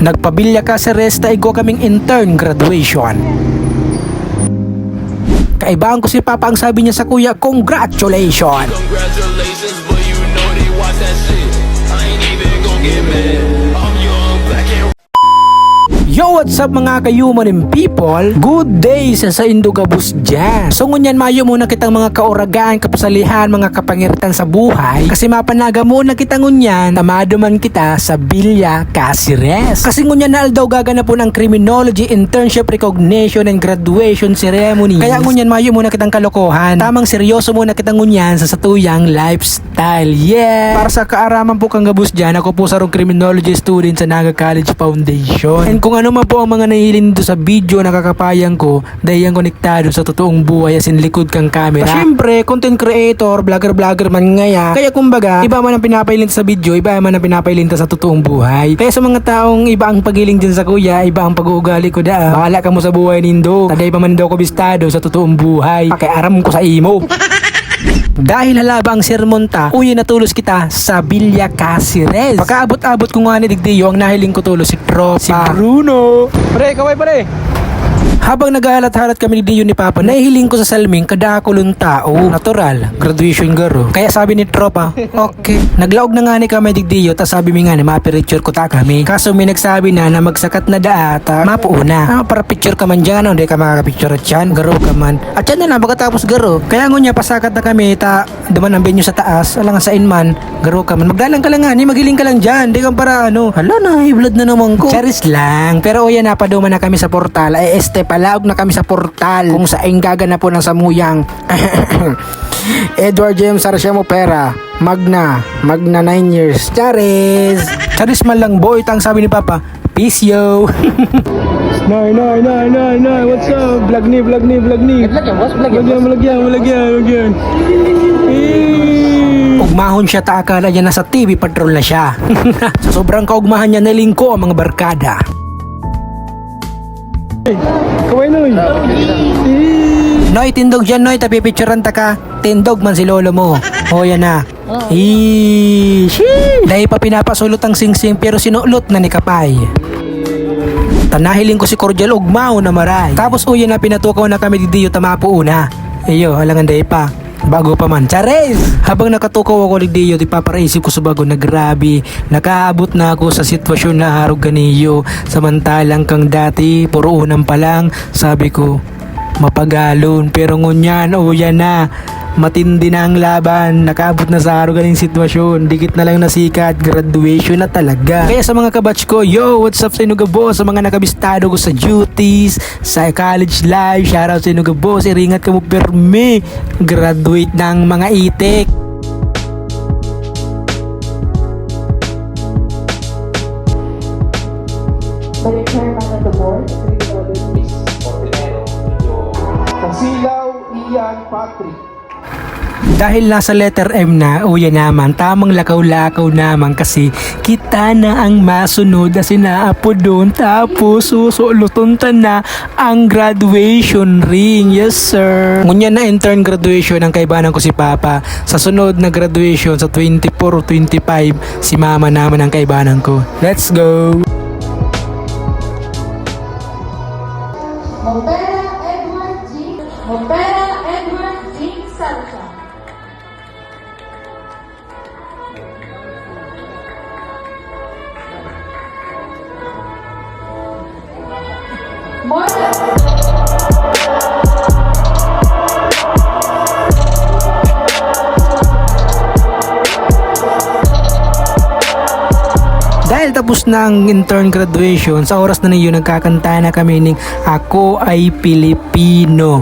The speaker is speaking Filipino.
Nagpabilya ka sa resta igwa kaming intern graduation. Kaibaan ko si Papa ang sabi niya sa kuya, congratulations! Congratulations, but you know they watch that shit. I ain't even gon' get mad. I'm young, black and Yo, what's up mga kayumanin people? Good day sa Indogabus dyan. So ngunyan mayo muna kitang mga kauragaan, kapasalihan, mga kapangiritan sa buhay. Kasi mapanaga muna kita ngunyan, tamado man kita sa Villa Cáceres. Kasi ngunyan na aldaw gaganap po ng Criminology Internship Recognition and Graduation Ceremony. Kaya ngunyan mayo muna kitang kalokohan. Tamang seryoso muna kitang ngunyan sa satuyang lifestyle. Yeah! Para sa kaaraman po kang gabus dyan, ako po sarong Criminology student sa Naga College Foundation. And kung ano man po ang mga nahihilin dito sa video na kakapayang ko, dahil yan konektado sa totoong buhay asin likod kang camera. Siyempre, content creator, vlogger man ngaya. Kaya kumbaga, iba man ang pinapailinta sa video, iba man ang pinapailinta sa totoong buhay. Kaya sa mga taong iba ang pagiling dyan sa kuya, iba ang pag-uugali ko da. Bahala ka mo sa buhay nindo. Taday pa man daw ko bistado sa totoong buhay. Pakiaram ko sa imo. Dahil halaba ang sermon ta, uwi na tulos kita sa Villa Cáceres. Pagkaabot-abot ko nga ni Digdiyo, ang nahiling ko tulos si Tropa, si Bruno. Pare, kaway pare. Habang naghahalat-halat kami ni Dio ni Papa, nahihiling ko sa salming kadakulong tao. Natural, graduation garo. Kaya sabi ni Tropa, okay. Naglaog na nga ni kami Dio, tas sabi mi nga ni mapiricture ko ta kami. Kaso may nagsabi na magsakat na daata, mapuuna. Para picture ka man dyan, hindi ka makakapicture at yan. Garo ka man. At yan na lang, pagkatapos garo. Kaya ngunya, pasakat na kami, duman ang venue sa taas, alang sa inman, garo ka man. Magdalang ka lang nga, magiling ka lang dyan. Di kang para hala na, blood na naman ko. Charis lang. Pero o yan, napaduman na kami sa portal. Palaog na kami sa portal kung saan gagana po ng samuyang Edward James Arciamo Pera Magna 9 years. Charis man lang boy, tang sabi ni Papa, peace yo. Nay, what's up? Vlog ni. Malagyan. Ugmahon siya, akala niya nasa TV patrol na siya. Sa sobrang kaugmahan niya, nalingko ang mga barkada. Kaway Noy. Noy, tindog dyan Noy, tapipicturean ta ka. Tindog man si lolo mo. O yan na. Dahil pa pinapasulot ang singsing pero sinulot na ni Kapay. Tanahiling ko si Cordial ugmao na maray. Tapos uyan na pinatukaw na kami di Dio tamapo una. Iyo, halangan day pa. Bago pa man. Chares! Habang nakatukaw ako ni Dio, di paparaisip ko sa bago na grabe. Nakaabot na ako sa sitwasyon na harog ganiyo. Samantalang kang dati, puro unang pa lang, sabi ko, mapagalon. Pero ngunyan, yan na. Matindi na ang laban. Nakaabot na sa harog ganing sitwasyon. Dikit na lang nasikat. Graduation na talaga. Kaya sa mga kabatch ko, yo, what's up sa Inuga Boss? Sa mga nakabistado ko sa duties, sa college life, shoutout sa Inuga Boss. Iringat ka mo perme. Graduate ng mga itik. By the chairman of the board, Kasilaw Ian Patrick. Dahil nasa letter M na, uyan naman, tamang lakaw-lakaw naman kasi kita na ang masunod na sinaapo doon. Tapos susuluton na ang graduation ring. Yes sir. Ngunyan na intern graduation ang kaibanan ko si Papa. Sa sunod na graduation sa 24 o 25, si Mama naman ang kaibanan ko. Let's go! Mopera Edward G. Salcha. Dahil tapos na ang intern graduation, sa oras na niyo nagkakanta na kami ng Ako Ay Pilipino.